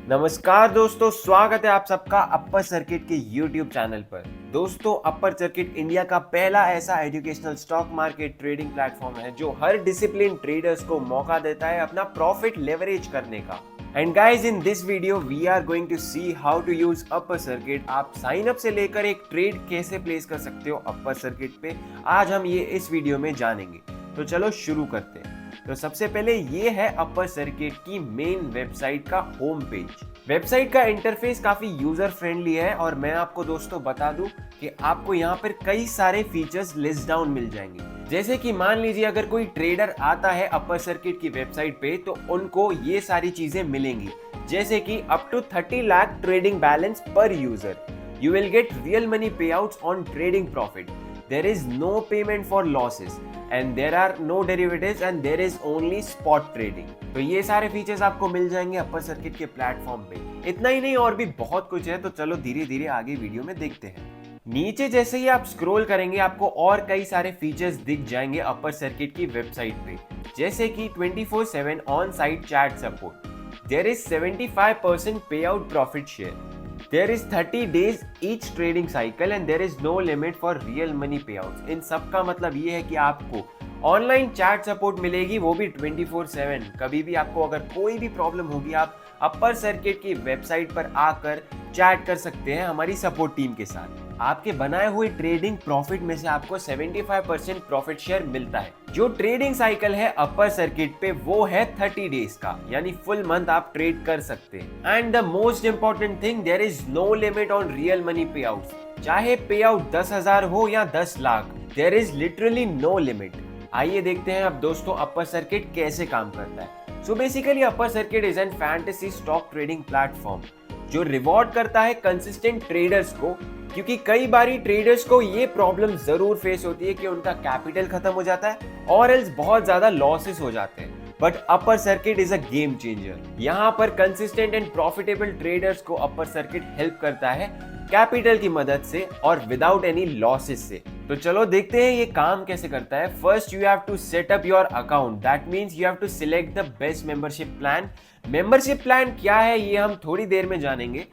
नमस्कार दोस्तों, स्वागत है आप सबका अपर सर्किट के YouTube चैनल पर। दोस्तों, अपर सर्किट इंडिया का पहला ऐसा educational stock market trading platform है जो हर डिसिप्लिन ट्रेडर्स को मौका देता है अपना प्रॉफिट लेवरेज करने का। And guys, in this video we are going to see how to use upper circuit. आप साइन अप से लेकर एक ट्रेड कैसे प्लेस कर सकते हो अपर सर्किट पे, आज हम ये इस वीडियो में जानेंगे। तो चलो शुरू करते हैं। तो सबसे पहले ये है अपर सर्किट की मेन वेबसाइट का होम पेज। वेबसाइट का इंटरफेस काफी यूजर फ्रेंडली है और मैं आपको दोस्तों बता दूं कि आपको यहाँ पर कई सारे फीचर्स लिस्ट डाउन मिल जाएंगे। जैसे कि मान लीजिए अगर कोई ट्रेडर आता है अपर सर्किट की वेबसाइट पे तो उनको ये सारी चीजें मिलेंगी, जैसे कि up to 30 lakh trading balance पर user, you will get real money payouts on trading profit, there is no payment for losses and there are no derivatives and there is only spot trading। तो ये सारे features आपको मिल जाएंगे upper circuit के platform पे। इतना ही नहीं, और भी बहुत कुछ है, तो चलो धीरे धीरे आगे वीडियो में देखते हैं। नीचे जैसे ही आप स्क्रॉल करेंगे आपको और कई सारे फीचर्स दिख जाएंगे अपर सर्किट की वेबसाइट पे, जैसे कि 24/7 on site chat support, there is 75% pay out profit share, there is 30 days each trading cycle and there is no limit for real money payouts। इन सब का मतलब ये है कि आपको ऑनलाइन चैट सपोर्ट मिलेगी, वो भी 24/7। कभी भी आपको अगर कोई भी प्रॉब्लम होगी आप अपर सर्किट की वेबसाइट पर आकर चैट कर सकते हैं हमारी सपोर्ट टीम के साथ। आपके बनाए हुए ट्रेडिंग प्रॉफिट में से आपको 75% प्रॉफिट शेयर मिलता है। जो ट्रेडिंग साइकिल है अपर सर्किट पे वो है 30 डेज का, यानी फुल मंथ आप ट्रेड कर सकते हैं। And the most important thing, there is no limit on real money pay out. चाहे पे आउट 10,000 हो या 10 lakh, there is literally no limit. आइए देखते हैं अब दोस्तों अपर सर्किट कैसे काम करता है। So basically upper circuit is an fantasy stock trading platform जो रिवॉर्ड करता है कंसिस्टेंट ट्रेडर्स को, क्योंकि कई बारी ट्रेडर्स को ये प्रॉब्लम जरूर फेस होती है कि उनका कैपिटल खत्म हो जाता है और एल्स बहुत ज्यादा लॉसेस हो जाते हैं। But upper circuit is a game changer. यहाँ पर कंसिस्टेंट एंड प्रॉफिटेबल ट्रेडर्स को अपर सर्किट हेल्प करता है कैपिटल की मदद से और विदाउट एनी लॉसेस से। तो चलो देखते हैं ये काम कैसे करता है। First you have to set up your account, that means you have to select the best membership plan. Membership plan क्या है ये हम थोड़ी देर में जानेंगे।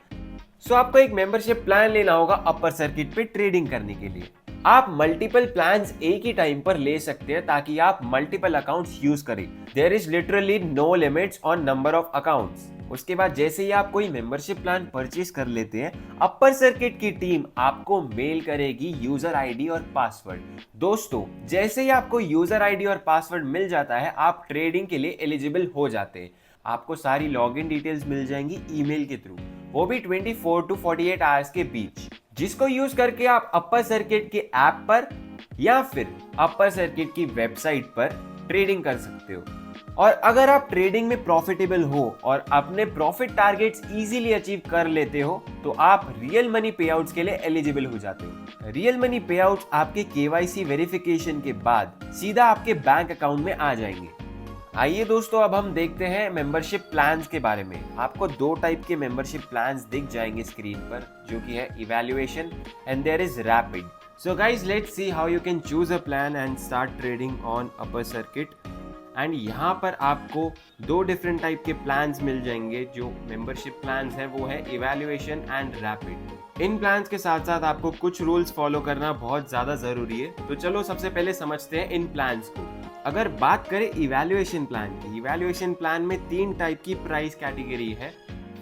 सो आपको एक मेंबरशिप प्लान लेना होगा अपर सर्किट पे ट्रेडिंग करने के लिए। आप मल्टीपल प्लान्स एक ही टाइम पर ले सकते हैं ताकि आप मल्टीपल अकाउंट्स यूज करें। There is literally no limits on number of accounts. उसके बाद जैसे ही आप कोई मेंबरशिप प्लान परचेज कर लेते हैं, अपर सर्किट की टीम आपको मेल करेगी यूजर आईडी और पासवर्ड। दोस्तों, जैसे ही आपको यूजर आईडी और पासवर्ड मिल जाता है आप ट्रेडिंग के लिए एलिजिबल हो जाते हैं। आपको सारी लॉगिन डिटेल्स मिल जाएंगी ईमेल के थ्रू, वो भी 24 to 48 आवर्स के बीच, जिसको यूज करके आप अपर सर्किट के ऐप पर या फिर अपर सर्किट की वेबसाइट पर ट्रेडिंग कर सकते हो। और अगर आप ट्रेडिंग में प्रॉफिटेबल हो और अपने प्रॉफिट टारगेट्स इजीली अचीव कर लेते हो तो आप रियल मनी पे आउट्स के लिए एलिजिबल हो जाते हो। रियल मनी पे आउट्स आपके केवाईसी वेरिफिकेशन के बाद सीधा आपके बैंक अकाउंट में आ जाएंगे। आइए दोस्तों अब हम देखते हैं मेंबरशिप प्लान्स के बारे में। आपको दो टाइप के मेंबरशिप प्लान्स दिख जाएंगे स्क्रीन पर, जो कि है evaluation and there is rapid. So guys, let's see how you can choose a plan and start trading on upper circuit. And यहाँ पर आपको दो डिफरेंट टाइप के प्लान्स मिल जाएंगे। जो मेंबरशिप प्लान्स है वो है इवैल्यूएशन एंड रैपिड। इन प्लान्स के साथ साथ आपको कुछ रूल्स फॉलो करना बहुत ज़्यादा ज़रूरी है। तो चलो सबसे पहले समझते हैं इन प्लान्स को। अगर बात करें इवैल्यूएशन प्लान की, इवैल्यूएशन प्लान में 3 टाइप की प्राइस कैटेगरी है,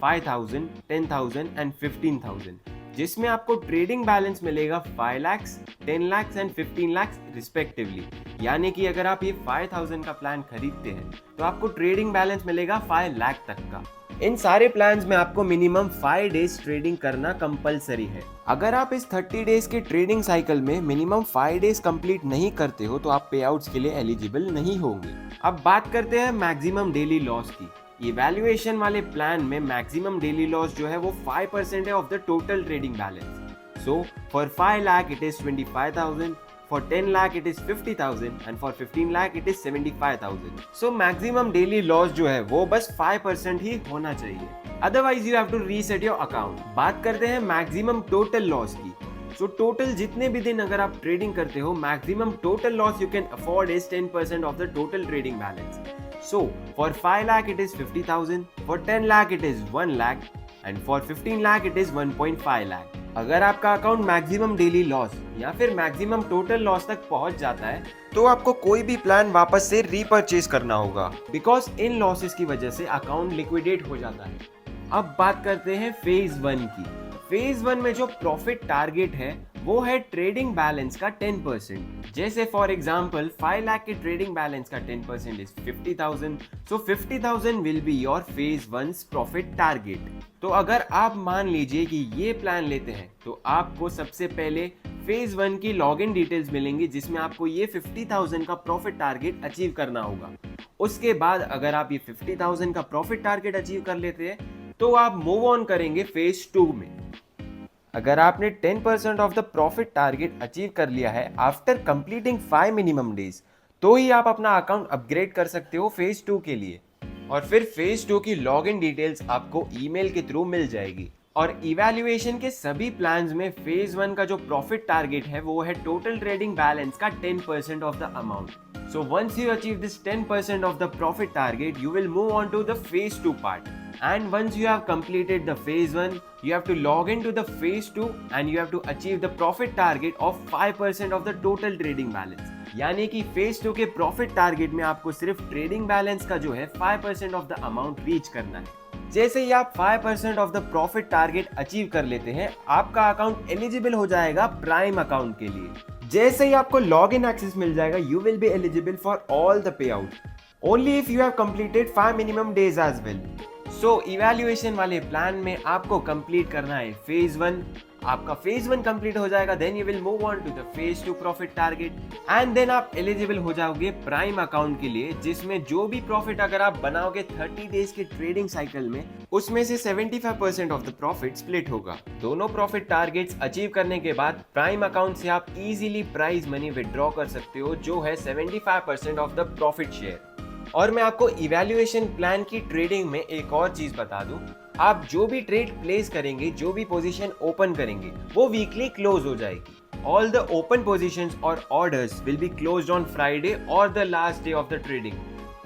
5,000, 10,000 एंड 15,000, जिसमें आपको ट्रेडिंग बैलेंस मिलेगा 5 लाख, 10 लाख एंड 15 लाख रिस्पेक्टिवली। यानी कि अगर आप ये 5,000 का प्लान खरीदते हैं तो आपको ट्रेडिंग बैलेंस मिलेगा 5 लाख तक का। इन सारे प्लान्स में आपको मिनिमम 5 डेज ट्रेडिंग करना कंपलसरी है। अगर आप इस 30 डेज के ट्रेडिंग साइकिल में मिनिमम 5 डेज कंप्लीट नहीं करते हो तो आप पे आउट्स के लिए एलिजिबल नहीं होंगे। अब बात करते हैं मैक्सिमम डेली लॉस की। इवैल्यूएशन वाले प्लान में मैक्सिमम डेली लॉस जो है वो 5% है of the total trading balance. So for 5 lakh it is 25,000, for 10 lakh it is 50,000 and for 15 lakh it is 75,000। So maximum daily loss जो है वो बस 5% ही होना चाहिए, otherwise you have to reset your account। बात करते हैं मैक्सिमम टोटल लॉस की। सो टोटल जितने भी दिन अगर आप ट्रेडिंग करते हो, maximum total loss you can afford is 10% of the total trading balance. So for 5 lakh it is 50,000, for 10 lakh it is 1 lakh and for 15 lakh it is 1.5 lakh. अगर आपका account maximum daily loss या फिर maximum total loss तक पहुंच जाता है तो आपको कोई भी प्लान वापस से रीपरचेज करना होगा, बिकॉज इन लॉसेस की वजह से अकाउंट लिक्विडेट हो जाता है. अब बात करते हैं फेज 1 की. फेज 1 में जो प्रॉफिट टारगेट है वो है ट्रेडिंग बैलेंस का 10%. जैसे फॉर एग्जांपल 5 लाख के ट्रेडिंग बैलेंस का 10% is 50,000. So 50,000 will be your phase 1 profit target. तो अगर आप मान लीजिए कि ये प्लान लेते हैं तो आपको सबसे पहले फेज 1 की लॉगिन डिटेल्स मिलेंगी जिसमें आपको ये 50,000 का प्रॉफिट टारगेट अचीव करना होगा. उसके बाद अगर आप ये 50,000 का प्रॉफिट टारगेट अचीव कर लेते हैं तो आप मूव ऑन करेंगे फेज 2 में. अगर आपने 10% of the profit target achieve कर लिया है आफ्टर कंप्लीटिंग 5 मिनिमम डेज तो ही आप अपना अकाउंट अपग्रेड कर सकते हो फेज 2 के लिए. और फिर फेज 2 की लॉगिन डिटेल्स आपको ईमेल के थ्रू मिल जाएगी. और इवैल्यूएशन के सभी प्लान्स में फेज 1 का जो प्रॉफिट टारगेट है वो है टोटल ट्रेडिंग बैलेंस का 10% of the amount. So once you achieve this 10% of the profit target, you will move on to the phase 2 part. And once you have completed the phase 1, you have to log into the phase 2 and you have to achieve the profit target of 5% of the total trading balance. यानी कि phase 2 के profit target में आपको सिर्फ trading balance का जो है 5% of the amount reach करना है. जैसे ही आप 5% of the profit target achieve कर लेते हैं, आपका अकाउंट एलिजिबल हो जाएगा प्राइम अकाउंट के लिए. जैसे ही आपको लॉग इन एक्सेस मिल जाएगा you will be eligible for all the payout only if you have completed 5 minimum days as well. So evaluation वाले प्लान में आपको कंप्लीट करना है फेज 1. आपका फेज 1 कंप्लीट हो जाएगा then you will move on to the phase 2 profit target and then आप eligible हो जाओगे प्राइम अकाउंट के लिए, जिसमें जो भी प्रॉफिट अगर आप बनाओगे 30 डेज के ट्रेडिंग साइकिल में उसमें से 75% ऑफ द प्रॉफिट स्प्लिट होगा. दोनों प्रॉफिट टारगेट्स अचीव करने के बाद प्राइम अकाउंट से आप इजीली प्राइज मनी विड्रॉ कर सकते हो जो है 75% ऑफ द प्रॉफिट शेयर. और मैं आपको इवैल्यूएशन प्लान की ट्रेडिंग में एक और चीज बता दूं, आप जो भी ट्रेड प्लेस करेंगे, जो भी पोजीशन ओपन करेंगे वो वीकली क्लोज हो जाएगी. ऑल द ओपन पोजीशंस और orders will be closed on Friday और the last day of the trading.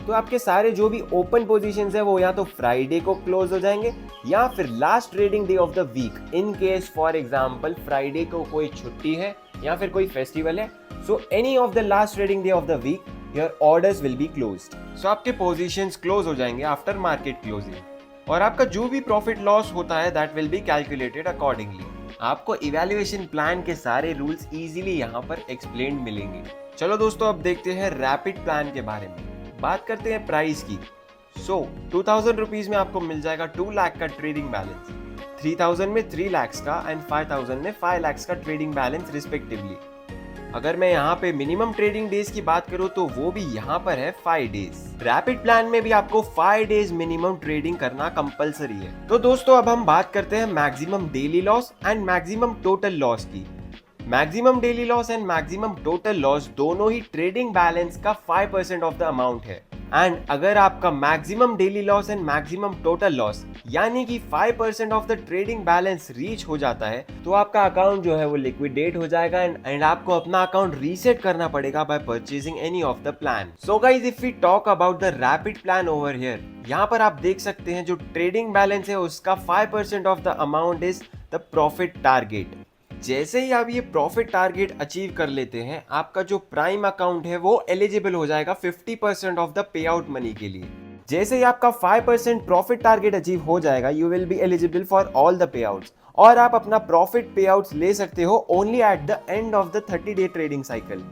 तो आपके सारे जो भी ओपन पोजीशंस है वो या तो फ्राइडे को क्लोज हो जाएंगे या फिर last trading day of the week. In case for example Friday को कोई छुट्टी है या फिर कोई फेस्टिवल है, so any of the last trading day of the week your orders will be closed. So आपके पोजीशंस क्लोज हो जाएंगे आफ्टर मार्केट क्लोजिंग और आपका जो भी प्रॉफिट लॉस होता है that will be calculated accordingly. आपको इवैल्यूएशन प्लान के सारे रूल्स इजीली यहाँ पर एक्सप्लेन मिलेंगे. चलो दोस्तों अब देखते हैं रैपिड प्लान के बारे में. बात करते हैं प्राइस की. सो 2000 रुपीज में आपको मिल जाएगा 2 लाख का ट्रेडिंग बैलेंस, 3000 में 3 लाख का एंड 5000 में 5 लाख का ट्रेडिंग बैलेंस रिस्पेक्टिवली. अगर मैं यहाँ पे मिनिमम ट्रेडिंग डेज की बात करूँ तो वो भी यहाँ पर है 5 डेज. रैपिड प्लान में भी आपको 5 डेज मिनिमम ट्रेडिंग करना कंपलसरी है. तो दोस्तों अब हम बात करते हैं maximum daily loss and maximum total loss की. Maximum daily loss and maximum total loss दोनों ही ट्रेडिंग बैलेंस का 5% ऑफ द अमाउंट है. एंड अगर आपका maximum daily loss and maximum total loss यानी कि 5% of the trading balance reach हो जाता है तो आपका अकाउंट जो है वो लिक्विडेट हो जाएगा एंड आपको अपना अकाउंट रीसेट करना पड़ेगा by purchasing any of the plan. So guys if we talk about the rapid plan over here, यहाँ पर आप देख सकते हैं जो ट्रेडिंग बैलेंस है उसका 5% of the amount is the profit target. जैसे ही आप ये प्रॉफिट टारगेट अचीव कर लेते हैं आपका जो प्राइम अकाउंट है वो एलिजिबल हो जाएगा 50% of the pay out money के लिए. जैसे ही आपका 5% प्रॉफिट टारगेट अचीव हो जाएगा you will be eligible for all the पे आउट्स और आप अपना प्रॉफिट पे आउट्स ले सकते हो only at the end of the 30 day trading cycle.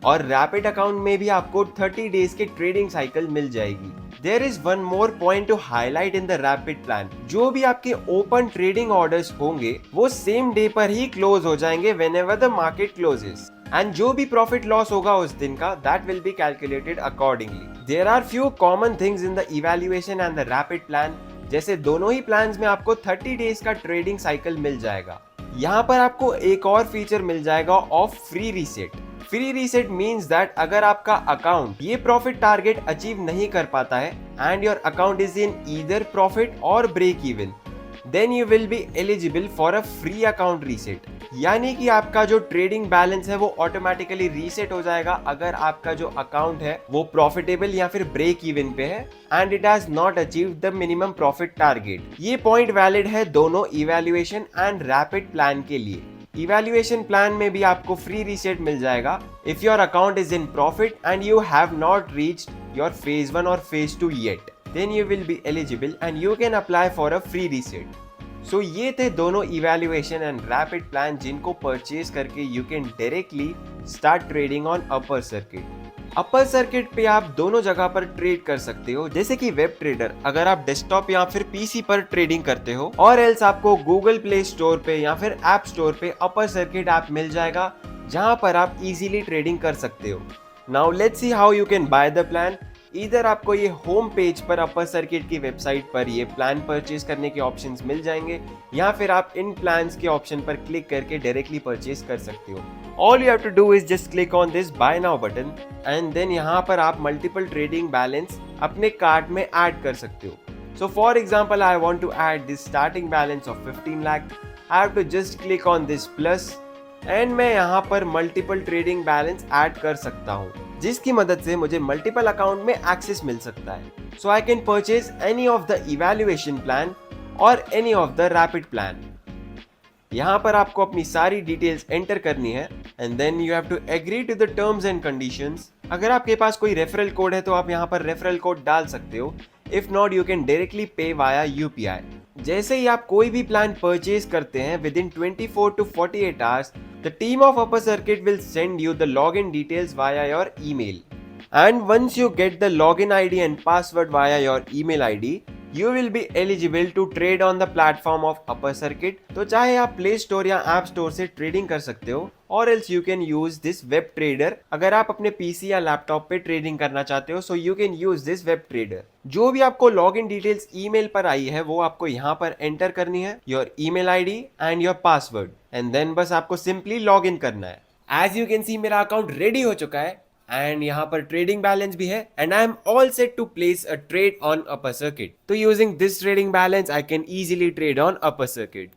और रैपिड अकाउंट में भी आपको 30 डेज के ट्रेडिंग साइकिल मिल जाएगी. There is one more point to highlight in the rapid plan. जो भी आपके ओपन ट्रेडिंग ऑर्डर्स होंगे वो सेम डे पर ही क्लोज हो जाएंगे whenever the market closes. And जो भी प्रॉफिट लॉस होगा उस दिन का that will be calculated accordingly. There are few common things in the evaluation and the rapid plan. जैसे दोनों ही प्लान्स में आपको 30 डेज का ट्रेडिंग साइकिल मिल जाएगा. यहाँ पर आपको एक और फीचर मिल जाएगा of free reset. Free reset means that अगर आपका अकाउंट ये प्रॉफिट टारगेट अचीव नहीं कर पाता है and your account is in either profit और break even, then you will be eligible for a free account reset. यानी कि आपका जो ट्रेडिंग बैलेंस है वो ऑटोमेटिकली रीसेट हो जाएगा अगर आपका जो अकाउंट है वो प्रॉफिटेबल या फिर ब्रेक इवन पे है and it has not achieved the minimum profit target. ये पॉइंट वैलिड है दोनों इवैल्यूएशन एंड रैपिड प्लान के लिए। इवैल्यूएशन प्लान में भी आपको फ्री रीसेट मिल जाएगा if your account is in profit and you have not reached your phase 1 और phase 2 yet, then you will be eligible and you can apply for a free reset. So ये थे दोनों evaluation and rapid plan जिनको purchase करके you can directly start trading on upper circuit. Upper circuit पे आप दोनों जगह पर ट्रेड कर सकते हो, जैसे कि वेब ट्रेडर अगर आप डेस्कटॉप या फिर पीसी पर ट्रेडिंग करते हो, और एल्स आपको गूगल प्ले स्टोर पे या फिर ऐप स्टोर पे अपर सर्किट ऐप मिल जाएगा जहां पर आप इजीली ट्रेडिंग कर सकते हो। Now let's see how you can by the plan. इधर आपको ये होम पेज पर अपर सर्किट की वेबसाइट पर ये प्लान परचेज करने के ऑप्शंस मिल जाएंगे, या फिर आप इन प्लान्स के ऑप्शन पर क्लिक करके डायरेक्टली परचेज कर सकते हो। All you have to do is just click on this buy now button and then यहाँ पर आप मल्टीपल ट्रेडिंग बैलेंस अपने कार्ट में ऐड कर सकते हो। So for example I want to add this starting balance of 15 lakh. I have to just click on this plus and मैं यहाँ पर मल्टीपल ट्रेडिंग बैलेंस ऐड कर सकता हूँ, जिसकी मदद से मुझे मल्टीपल अकाउंट में एक्सेस मिल सकता है। So I can purchase any of the evaluation plan और any of the rapid plan. यहाँ पर आपको अपनी सारी डिटेल्स एंटर करनी है and then you have to agree to the terms and conditions. अगर आपके पास कोई रेफरल कोड है तो आप यहाँ पर रेफरल कोड डाल सकते हो, if not you can directly pay via UPI. जैसे ही आप कोई भी प्लान परचेज करते हैं with in 24 to 48 hours, the team of Upper Circuit will send you the login details via your email. And once you get the login ID and password via your email ID, you will be eligible to trade on the platform of Upper Circuit. तो चाहे आप Play Store या App Store से trading कर सकते हो, और else you can use this web trader अगर आप अपने PC या लैपटॉप पे ट्रेडिंग करना चाहते हो, so you can use this web trader। जो भी आपको लॉगिन डिटेल्स ईमेल पर आई है वो आपको यहाँ पर एंटर करनी है, your email ID and your password, and then बस आपको सिंपली लॉग इन करना है। एज यू कैन सी मेरा अकाउंट रेडी हो चुका है एंड यहाँ पर ट्रेडिंग बैलेंस भी है and I am all set to place a trade on upper circuit. तो using this trading balance I can easily trade on upper circuit.